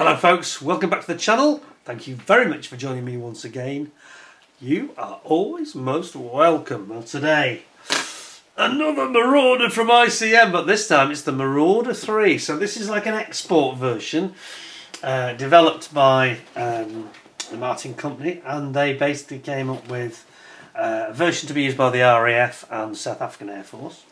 Hello folks, welcome back to the channel. Thank you very much for joining me once again. You are always most welcome. Well, today, another Marauder from ICM, but this time it's the Marauder 3. So this is like an export version developed by the Martin Company, and they basically came up with a version to be used by the RAF and South African Air Force.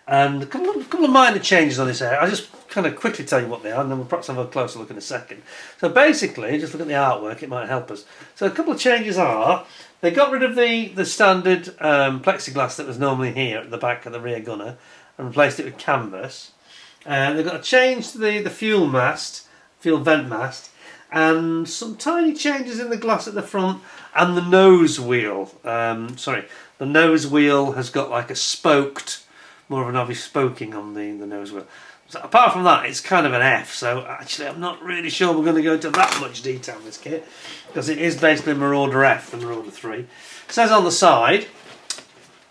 And a couple of minor changes on this area. I'll just kind of quickly tell you what they are, and then we'll perhaps have a closer look in a second. So basically, just look at the artwork, it might help us. So a couple of changes are, they got rid of the standard plexiglass that was normally here at the back of the rear gunner and replaced it with canvas. They've got a change to the fuel vent mast, and some tiny changes in the glass at the front and the nose wheel. The nose wheel has got like a spoked, more of an obvious spoking on the nose wheel. So apart from that, it's kind of an F, so actually I'm not really sure we're going to go into that much detail in this kit, because it is basically Marauder F, the Marauder 3. It says on the side,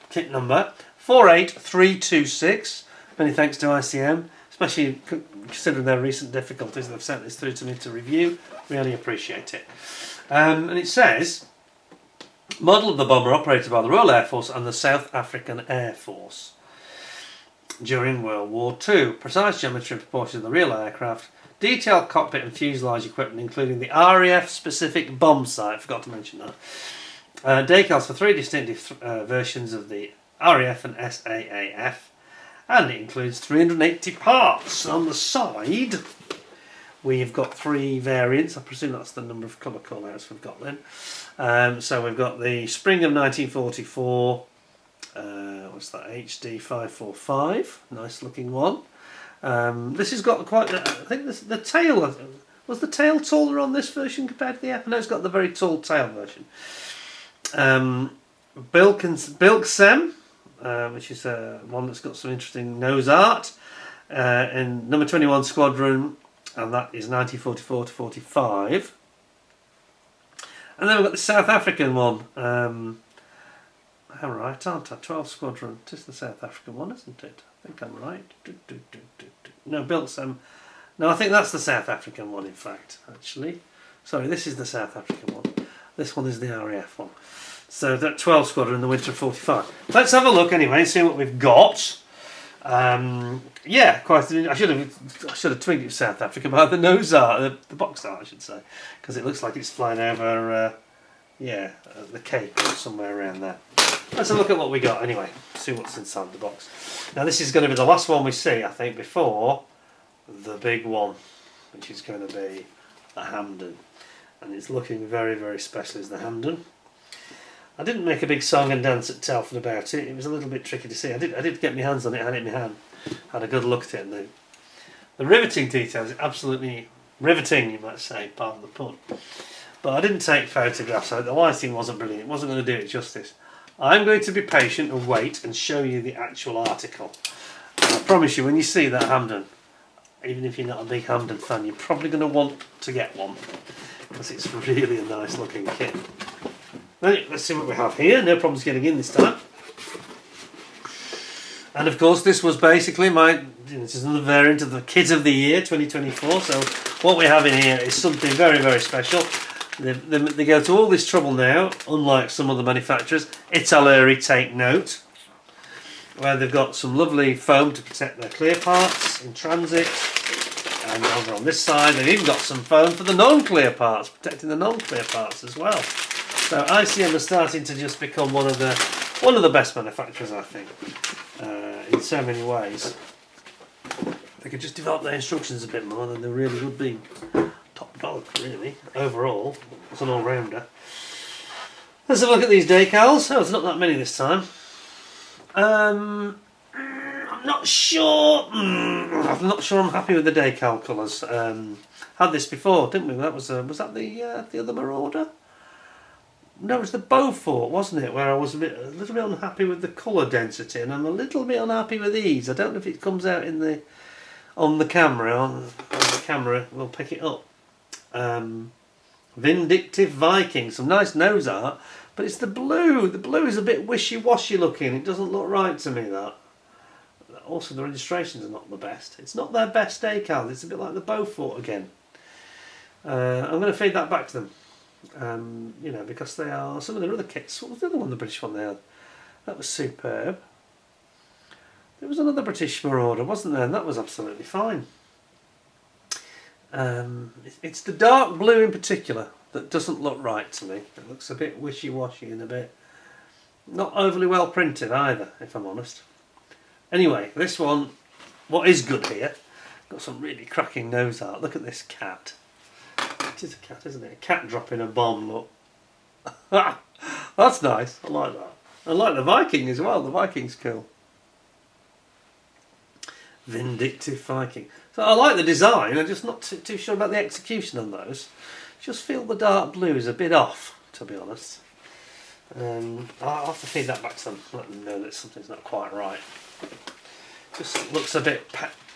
kit number 48326, many thanks to ICM, especially considering their recent difficulties. They've sent this through to me to review, really appreciate it. And it says, model of the bomber operated by the Royal Air Force and the South African Air Force during World War II. Precise geometry and proportions of the real aircraft. Detailed cockpit and fuselage equipment, including the RAF specific bomb sight. Forgot to mention that. Decals for 3 distinctive versions of the RAF and SAAF. And it includes 380 parts. On the side, we've got 3 variants. I presume that's the number of colour callouts we've got then. So we've got the spring of 1944. What's that? HD 545, nice looking one. This has got quite. I think the tail was the tail taller on this version compared to the F. No, it's got the very tall tail version. Bilksem, which is one that's got some interesting nose art, in number 21 Squadron, and that is 1944 to 45. And then we've got the South African one. I'm right, aren't I? 12 Squadron. It is the South African one, isn't it? I think I'm right. No, Bilksem. No, I think that's the South African one, in fact, actually. Sorry, this is the South African one. This one is the RAF one. So that 12 Squadron in the winter of 45. Let's have a look anyway and see what we've got. Yeah, quite. I should have twigged it South Africa by the nose art, the box art, I should say, because it looks like it's flying over. The Cape or somewhere around there. Let's have a look at what we got anyway, see what's inside the box. Now this is going to be the last one we see, I think, before the big one, which is going to be the Hamden. And it's looking very, very special as the Hamden. I didn't make a big song and dance at Telford about it. It was a little bit tricky to see. I did get my hands on it, had it in my hand, had a good look at it, and the riveting details, absolutely riveting, you might say, pardon the pun. But I didn't take photographs, so the lighting wasn't brilliant. It wasn't going to do it justice. I'm going to be patient and wait and show you the actual article. And I promise you, when you see that Hamden, even if you're not a big Hamden fan, you're probably going to want to get one, because it's really a nice looking kit. Right, let's see what we have here. No problems getting in this time. And of course, this was basically this is another variant of the kit of the year 2024. So what we have in here is something very, very special. They go to all this trouble now, unlike some other manufacturers. Italeri, take note, where they've got some lovely foam to protect their clear parts in transit. And over on this side, they've even got some foam for the non-clear parts, protecting the non-clear parts as well. So ICM is starting to just become one of the best manufacturers, I think, in so many ways. If they could just develop their instructions a bit more, then they really would be top dog, really, overall. It's an all-rounder. Let's have a look at these decals. Oh, there's not that many this time. I'm not sure. I'm not sure I'm happy with the decal colours. Had this before, didn't we? That was that the other Marauder? No, it was the Beaufort, wasn't it? Where I was a little bit unhappy with the colour density, and I'm a little bit unhappy with these. I don't know if it comes out on the camera. On the camera, we'll pick it up. Vindictive Viking, some nice nose art, but it's the blue. The blue is a bit wishy-washy looking. It doesn't look right to me, that. also the registrations are not the best. It's not their best decal. It's a bit like the Beaufort again. I'm going to feed that back to them, you know, because they are some of their other kits. What was the other one, the British one they had? That was superb. There was another British Marauder, wasn't there? And that was absolutely fine. It's the dark blue in particular that doesn't look right to me. It looks a bit wishy-washy and a bit not overly well printed either, if I'm honest. Anyway, this one, what is good here, got some really cracking nose art. Look at this cat. It is a cat, isn't it? A cat dropping a bomb, look. That's nice, I like that. I like the Viking as well, the Viking's cool. Vindictive Viking. So I like the design, I'm just not too sure about the execution on those. Just feel the dark blue is a bit off, to be honest. I'll have to feed that back to them, let them know that something's not quite right. Just looks a bit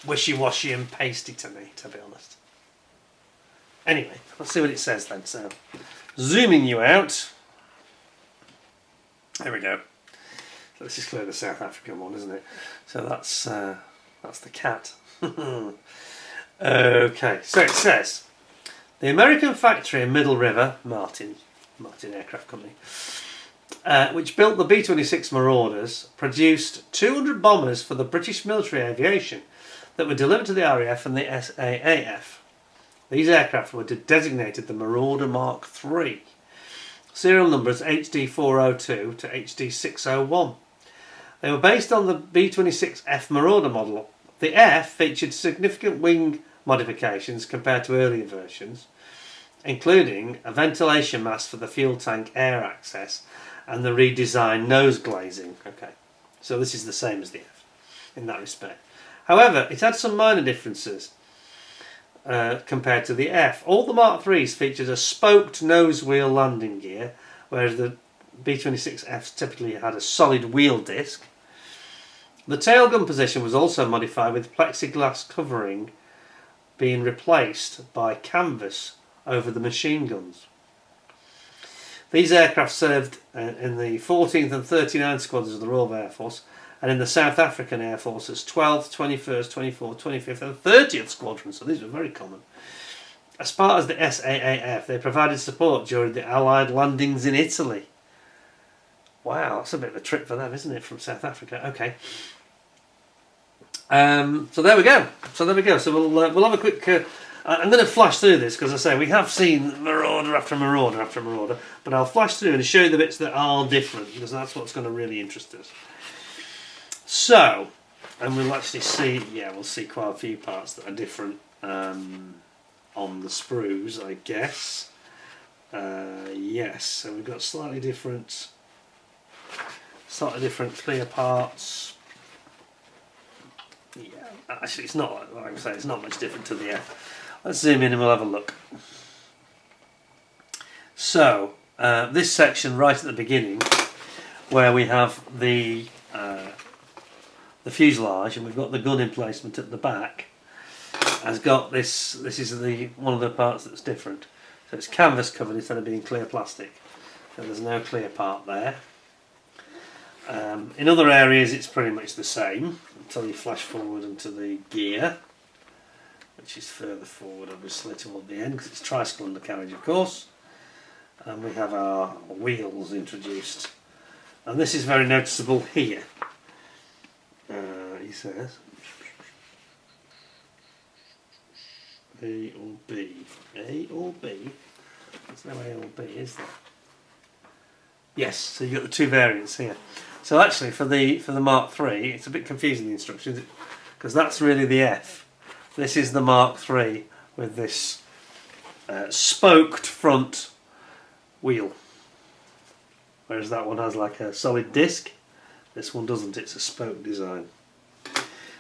wishy-washy and pasty to me, to be honest. Anyway, let's see what it says then. So, zooming you out. There we go. So this is clearly the South African one, isn't it? So that's the cat. Okay, so it says the American factory in Middle River, Martin Aircraft Company, which built the B-26 Marauders, produced 200 bombers for the British military aviation that were delivered to the RAF and the SAAF. These aircraft were designated the Marauder Mark III. Serial numbers HD402 to HD601. They were based on the B-26F Marauder model. The F featured significant wing modifications compared to earlier versions, including a ventilation mask for the fuel tank air access and the redesigned nose glazing. Okay, so this is the same as the F in that respect. However, it had some minor differences compared to the F. All the Mark IIIs featured a spoked nose wheel landing gear, whereas the B-26Fs typically had a solid wheel disc. The tailgun position was also modified, with plexiglass covering being replaced by canvas over the machine guns. These aircraft served in the 14th and 39th Squadrons of the Royal Air Force and in the South African Air Force's 12th, 21st, 24th, 25th and 30th Squadrons, so these were very common. As part of the SAAF, they provided support during the Allied landings in Italy. Wow, that's a bit of a trip for them, isn't it, from South Africa? Okay. So there we go. So we'll have a quick. I'm going to flash through this because I say we have seen Marauder after Marauder after Marauder, but I'll flash through and show you the bits that are different because that's what's going to really interest us. So, and we'll actually see. Yeah, we'll see quite a few parts that are different on the sprues, I guess. Yes. So we've got slightly different clear parts. Yeah, actually it's not, like I say, it's not much different to the F. Let's zoom in and we'll have a look. So, this section right at the beginning, where we have the fuselage and we've got the gun emplacement at the back, has got this is one of the parts that's different. So it's canvas covered instead of being clear plastic. So there's no clear part there. In other areas it's pretty much the same until you flash forward into the gear, which is further forward obviously toward the end because it's tricycle undercarriage of course, and we have our wheels introduced, and this is very noticeable here. He says A or B. A or B? There's no A or B, is there? Yes, so you've got the two variants here. So actually for the Mark III, it's a bit confusing, the instructions, because that's really the F. This is the Mark III with this spoked front wheel. Whereas that one has like a solid disc. This one doesn't, it's a spoke design.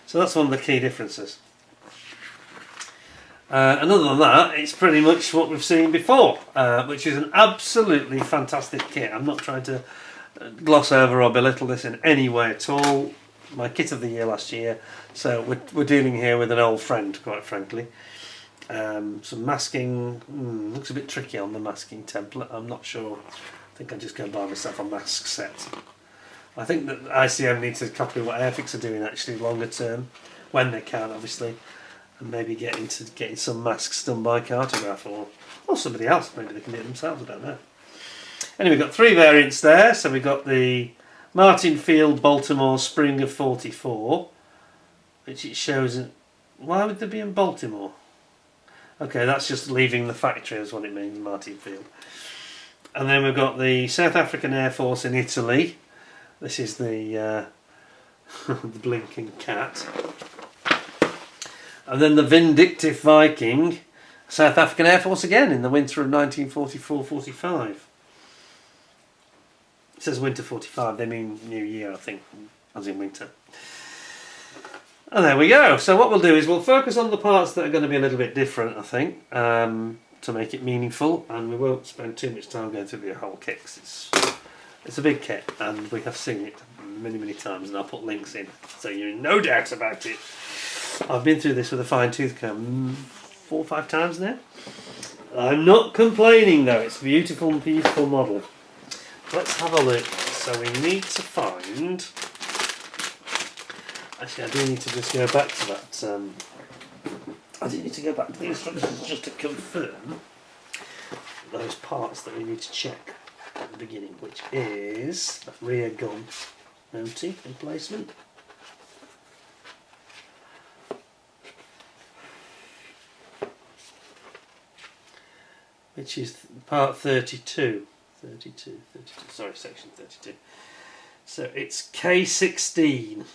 So that's one of the key differences. And other than that, it's pretty much what we've seen before, which is an absolutely fantastic kit. I'm not trying to gloss over or belittle this in any way at all. My kit of the year last year, so we're dealing here with an old friend, quite frankly. Some masking, looks a bit tricky on the masking template. I'm not sure. I think I'll just go buy myself a mask set. I think that ICM needs to copy what Airfix are doing actually longer term, when they can obviously, and maybe getting some masks done by Cartograph or somebody else. Maybe they can do it themselves, I don't know. Anyway, we've got 3 variants there. So we've got the Martin Field Baltimore Spring of 44, which it shows. Why would they be in Baltimore? Okay, that's just leaving the factory is what it means, Martin Field. And then we've got the South African Air Force in Italy. This is the the blinking cat. And then the Vindictive Viking, South African Air Force again in the winter of 1944-45. It says winter 45, they mean New Year, I think, as in winter. And there we go. So what we'll do is we'll focus on the parts that are going to be a little bit different, I think, to make it meaningful, and we won't spend too much time going through the whole kit, 'cause it's a big kit, and we have seen it many times, and I'll put links in, so you're in no doubt about it. I've been through this with a fine-tooth comb 4 or 5 times now. I'm not complaining though, it's a beautiful model. Let's have a look. So we need to find... Actually, I do need to just go back to that. I do need to go back to the instructions just to confirm those parts that we need to check at the beginning, which is the rear gun mounting and placement. Which is part 32. Sorry, section 32. So it's K16.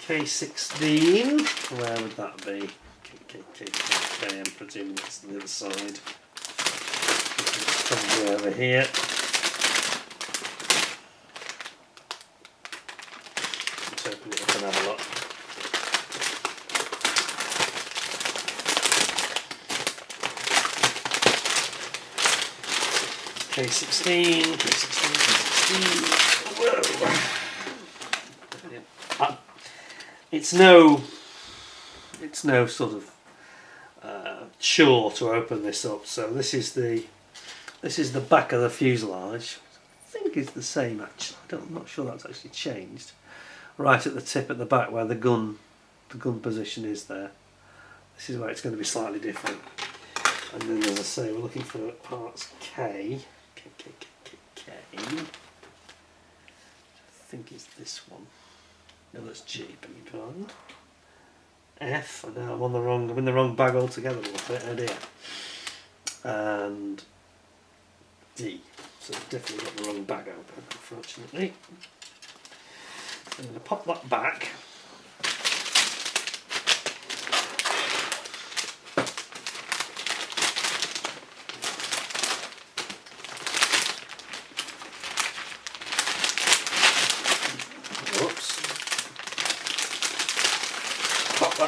K16, where would that be? Okay, I'm presuming it's on the other side. It's probably over here. Let's open it up and have a look. K16, Whoa. It's no sort of chore to open this up. So this is the back of the fuselage. I think it's the same actually. I'm not sure that's actually changed. Right at the tip at the back where the gun position is there. This is where it's going to be slightly different. And then, as I say, we're looking for parts K. I think it's this one. No, that's G. Beg your pardon. F. And now I'm in the wrong bag altogether. Oh dear. And D. So I've definitely got the wrong bag open, unfortunately. I'm going to pop that back.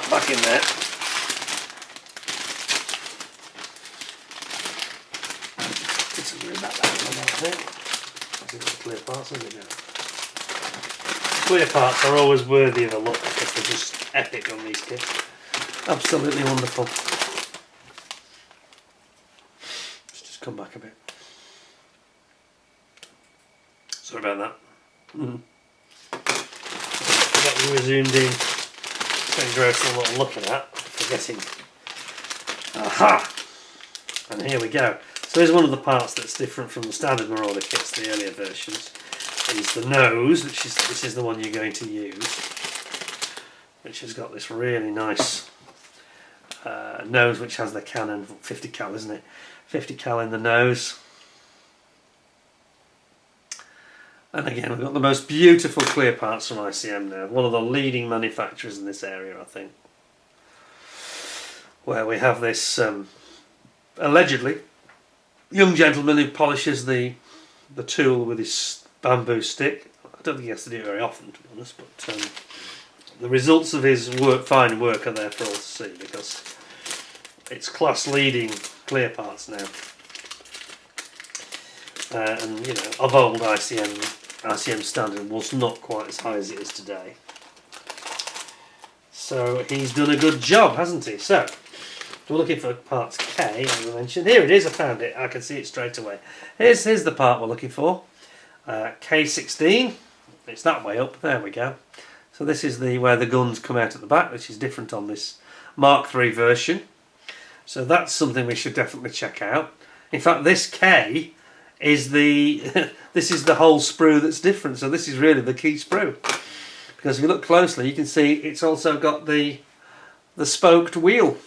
Back in there. It's a about that one, I think. Clear parts, isn't it now? Clear parts are always worthy of a look because they're just epic on these kits. Absolutely wonderful. Let's just come back a bit. Sorry about that. Got you zoomed in. Engrossing what I'm looking at, forgetting. Aha! And here we go. So here's one of the parts that's different from the standard Marauder kits, the earlier versions. Is the nose, which is the one you're going to use, which has got this really nice nose, which has the cannon 50 cal, isn't it? 50 cal in the nose. And again, we've got the most beautiful clear parts from ICM now. One of the leading manufacturers in this area, I think. Where we have this, allegedly, young gentleman who polishes the tool with his bamboo stick. I don't think he has to do it very often, to be honest, but the results of his fine work are there for all to see, because it's class-leading clear parts now. And, you know, of old ICM standard was not quite as high as it is today. So he's done a good job, hasn't he? So we're looking for parts K, as I mentioned. Here it is, I found it. I can see it straight away. Here's the part we're looking for. K16. it's that way up. There we go. So this is where the guns come out at the back, which is different on this Mark III version. So that's something we should definitely check out. In fact, this K is this is the whole sprue that's different. So this is really the key sprue, because if you look closely, you can see it's also got the spoked wheel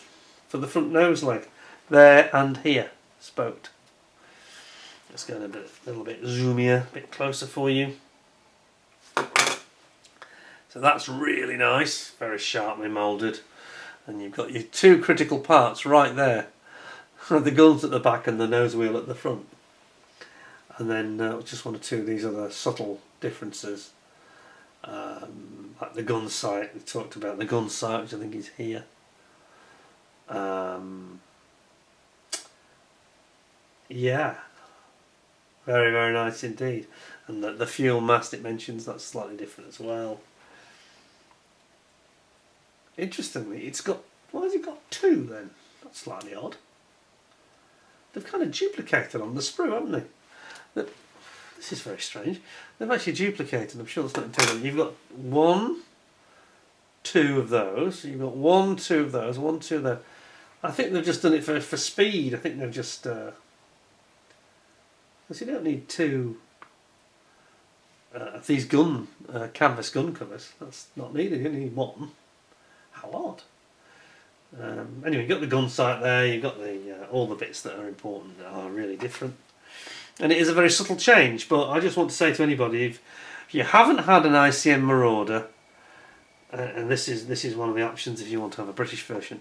for the front nose leg there and here, spoked. Let's go a little bit zoomier, a bit closer for you. So that's really nice, very sharply moulded, and you've got your two critical parts right there. The guns at the back and the nose wheel at the front. And then just one or two of these other subtle differences. Like the gun sight, we talked about the gun sight, which I think is here. Yeah, very, very nice indeed. And the fuel mast it mentions, that's slightly different as well. Interestingly, it's got, why has it got two then? That's slightly odd. They've kind of duplicated on the sprue, haven't they? This is very strange. They've actually duplicated, I'm sure that's not intended. You've got 1, 2 of those, you've got 1, 2 of those, 1, 2 of those. I think they've just done it for speed. I think they've just, because you don't need 2 of these canvas gun covers. That's not needed, you only need 1. How odd. Anyway, you've got the gun sight there, you've got all the bits that are important that are really different. And it is a very subtle change, but I just want to say to anybody, if you haven't had an ICM Marauder, and this is one of the options if you want to have a British version,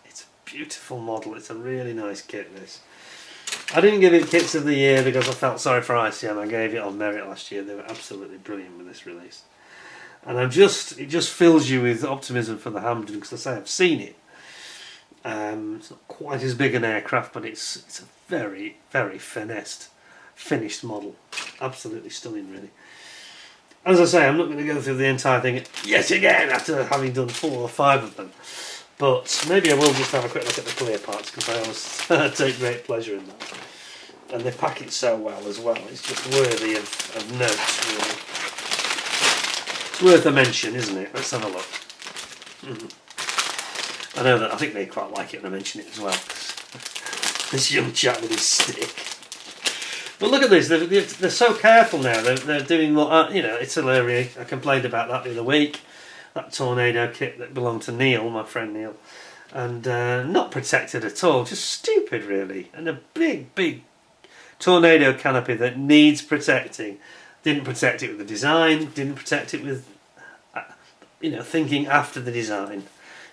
it's a beautiful model, it's a really nice kit, this. I didn't give it Kits of the Year because I felt sorry for ICM, I gave it on merit last year. They were absolutely brilliant with this release. And it just fills you with optimism for the Hampden, because I say I've seen it. It's not quite as big an aircraft, but it's a very, very finished model. Absolutely stunning, really. As I say, I'm not going to go through the entire thing yet again after having done 4 or 5 of them. But maybe I will just have a quick look at the clear parts, because I always take great pleasure in that. And they pack it so well as well. It's just worthy of note, really. It's worth a mention, isn't it? Let's have a look. I know that I think they quite like it when I mention it as well. This young chap with his stick. But look at this, they're so careful now. They're doing what, Italy, I complained about that the other week. That tornado kit that belonged to Neil, my friend Neil. And not protected at all, just stupid really. And a big tornado canopy that needs protecting. Didn't protect it with the design, didn't protect it with, thinking after the design.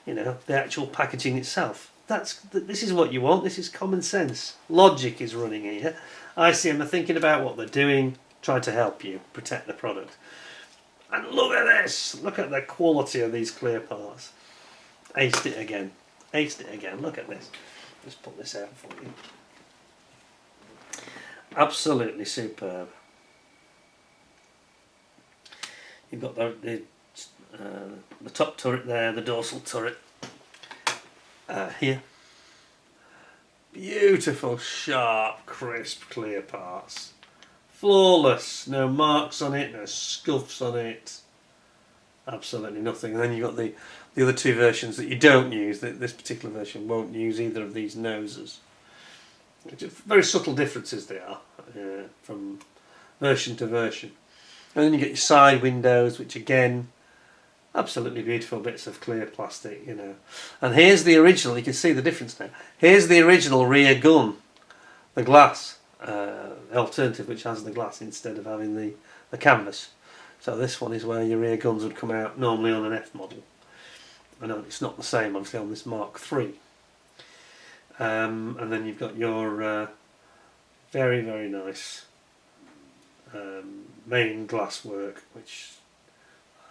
The actual packaging itself. This is what you want. This is common sense. Logic is running here. ICM are thinking about what they're doing, trying to help you protect the product. And look at this. Look at the quality of these clear parts. Aced it again. Aced it again. Look at this. Let's put this out for you. Absolutely superb. You've got the top turret there, the dorsal turret here. Beautiful, sharp, crisp, clear parts. Flawless, no marks on it, no scuffs on it. Absolutely nothing. And then you've got the other 2 versions that you don't use. This particular version won't use either of these noses. Very subtle differences they are from version to version. And then you get your side windows, which again, absolutely beautiful bits of clear plastic, And here's the original, you can see the difference now. Here's the original rear gun, the glass, the alternative which has the glass instead of having the canvas. So this one is where your rear guns would come out normally on an F model. I know it's not the same obviously on this Mark III. And then you've got your very, very nice main glass work, which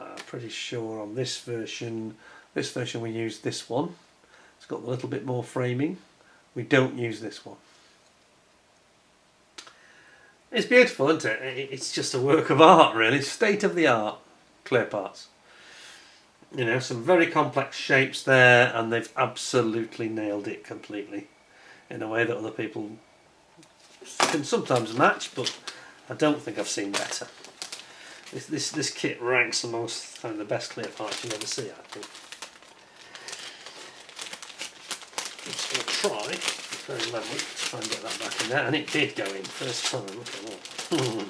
I'm pretty sure on this version we use this one. It's got a little bit more framing. We don't use this one. It's beautiful, isn't it? It's just a work of art, really. State of the art clear parts. Some very complex shapes there, and they've absolutely nailed it completely in a way that other people can sometimes match, but I don't think I've seen better. This kit ranks amongst the best clear parts you'll ever see, I think. I'm just going to try, very manually, try and get that back in there, and it did go in first time. Look at that.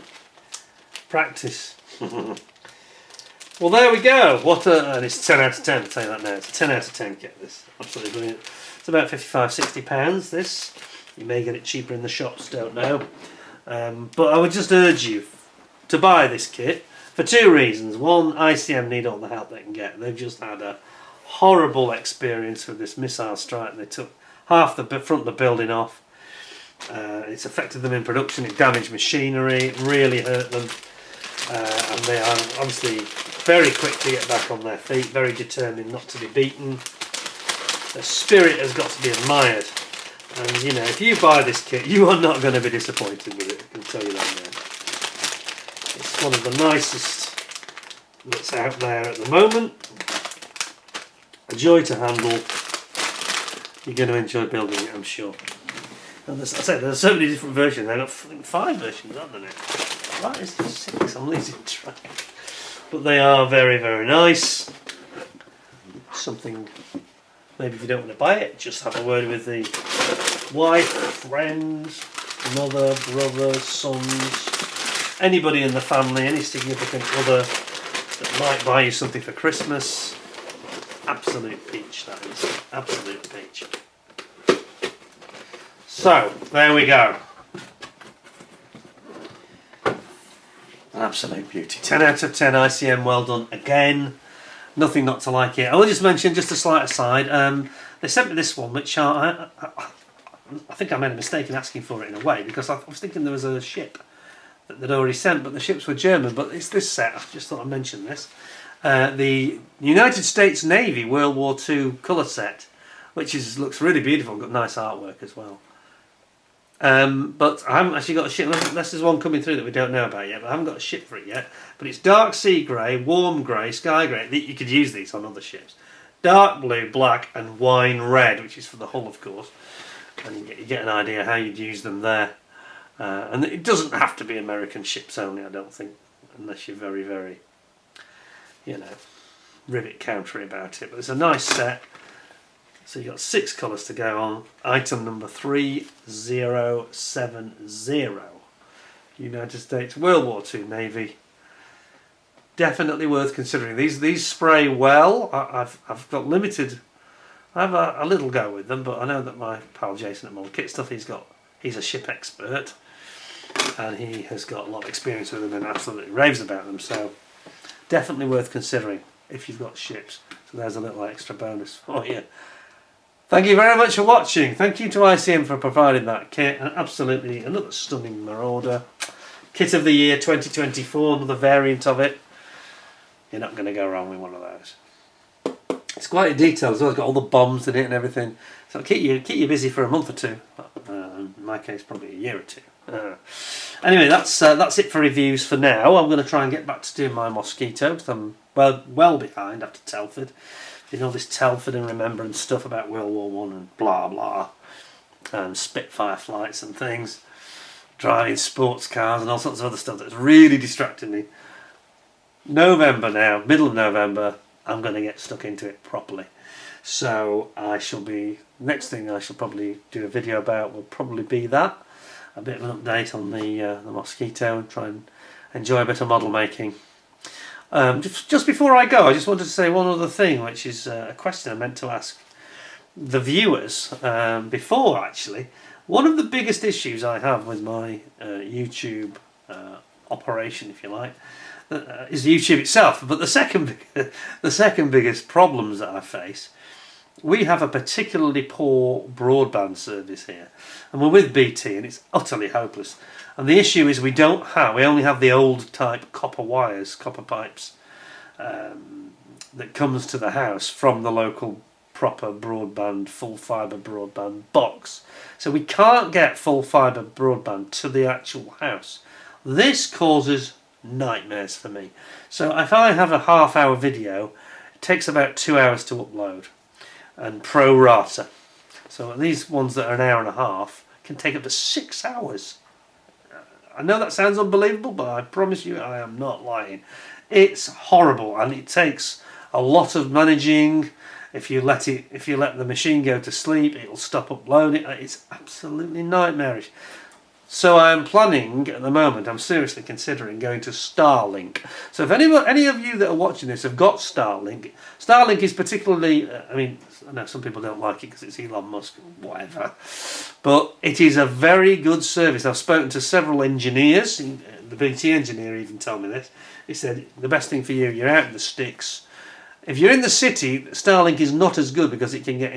Practice. Well, there we go. And it's 10 out of 10. I'll tell you that now. It's a 10 out of 10 kit. This absolutely brilliant. It's about £55–60. This you may get it cheaper in the shops. Don't know. But I would just urge you to buy this kit for two reasons. One, ICM need all the help they can get. They've just had a horrible experience with this missile strike. They took half the front of the building off. It's affected them in production. It damaged machinery. It really hurt them. And they are obviously very quick to get back on their feet, very determined not to be beaten. Their spirit has got to be admired. And you know, if you buy this kit, you are not going to be disappointed with it, I can tell you that now. It's one of the nicest that's out there at the moment. A joy to handle. You're going to enjoy building it, I'm sure. And as I say, there's so many different versions. They've got 5 versions, haven't they? Right, it's just 6, I'm losing track. But they are very, very nice. Something, maybe if you don't want to buy it, just have a word with the wife, friends, mother, brother, sons, anybody in the family, any significant other that might buy you something for Christmas. Absolute peach, that is. Absolute peach. So, there we go. An absolute beauty. 10 out of 10 ICM, well done again. Nothing not to like it. I will just mention, just a slight aside, they sent me this one, which I think I made a mistake in asking for it in a way, because I was thinking there was a ship that they'd already sent, but the ships were German. But it's this set, I just thought I'd mention this. The United States Navy World War II colour set, which looks really beautiful, got nice artwork as well. But I haven't actually got a ship, unless there's one coming through that we don't know about yet, but I haven't got a ship for it yet. But it's dark sea grey, warm grey, sky grey. You could use these on other ships. Dark blue, black and wine red, which is for the hull, of course. And you get an idea how you'd use them there. And it doesn't have to be American ships only, I don't think, unless you're very, very, you know, rivet countery about it. But it's a nice set. So you've got 6 colours to go on. Item number 3070. United States World War II Navy. Definitely worth considering. These spray well. I've got limited. I have a little go with them, but I know that my pal Jason at Model Kit Stuff, he's a ship expert, and he has got a lot of experience with them and absolutely raves about them. So definitely worth considering if you've got ships. So there's a little extra bonus for you. Thank you very much for watching. Thank you to ICM for providing that kit. And absolutely another stunning Marauder. Kit of the year 2024, another variant of it. You're not going to go wrong with one of those. It's quite in detail as well. It's got all the bombs in it and everything. So it'll keep you busy for a month or two. In my case, probably a year or two. Anyway, that's it for reviews for now. I'm going to try and get back to doing my Mosquito, because I'm well behind after Telford. You know, this Telford and Remembrance stuff about World War One and blah blah, and Spitfire flights and things, driving sports cars and all sorts of other stuff that's really distracting me. November now, middle of November, I'm going to get stuck into it properly. So next thing I shall probably do a video about will probably be that, a bit of an update on the Mosquito, and try and enjoy a bit of model making. Just before I go, I just wanted to say one other thing, which is a question I meant to ask the viewers before, actually. One of the biggest issues I have with my YouTube operation, if you like, is YouTube itself. But the second biggest problems that I face, we have a particularly poor broadband service here, and we're with BT, and it's utterly hopeless. And the issue is we only have the old type copper wires, copper pipes, that comes to the house from the local proper broadband, full fibre broadband box. So we can't get full fibre broadband to the actual house. This causes nightmares for me. So if I have a half-hour video, it takes about 2 hours to upload, and pro rata. So these ones that are an hour and a half can take up to 6 hours. I know that sounds unbelievable, but I promise you I am not lying. It's horrible, and it takes a lot of managing. If you let the machine go to sleep, it'll stop uploading. It's absolutely nightmarish. So I'm planning at the moment, I'm seriously considering going to Starlink. So if any of you that are watching this have got Starlink is particularly, I know some people don't like it because it's Elon Musk, whatever. But it is a very good service. I've spoken to several engineers, the BT engineer even told me this. He said, the best thing for you, you're out in the sticks. If you're in the city, Starlink is not as good because it can get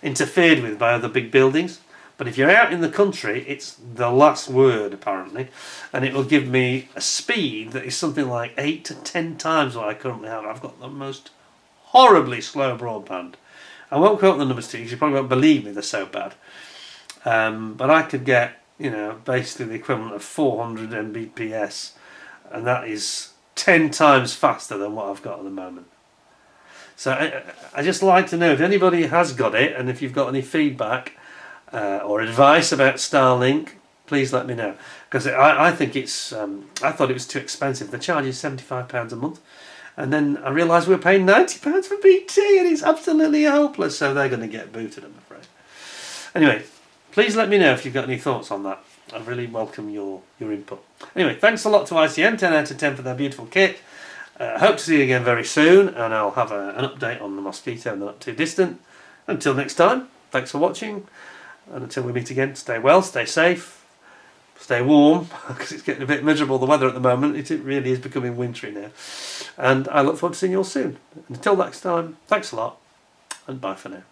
interfered with by other big buildings. But if you're out in the country, it's the last word, apparently. And it will give me a speed that is something like 8 to 10 times what I currently have. I've got the most horribly slow broadband. I won't quote the numbers to you because you probably won't believe me, they're so bad. But I could get, basically the equivalent of 400 Mbps. And that is 10 times faster than what I've got at the moment. So I just like to know if anybody has got it, and if you've got any feedback or advice about Starlink, please let me know. Because I think it's, I thought it was too expensive. They're charging £75 a month. And then I realised we were paying £90 for BT, and it's absolutely hopeless. So they're going to get booted, I'm afraid. Anyway, please let me know if you've got any thoughts on that. I really welcome your input. Anyway, thanks a lot to ICM, 10 out of 10 for their beautiful kit. Hope to see you again very soon, and I'll have an update on the Mosquito and the Not Too Distant. Until next time, thanks for watching, and until we meet again, stay well, stay safe, stay warm, because it's getting a bit miserable, the weather at the moment. It really is becoming wintry now. And I look forward to seeing you all soon. And until next time, thanks a lot, and bye for now.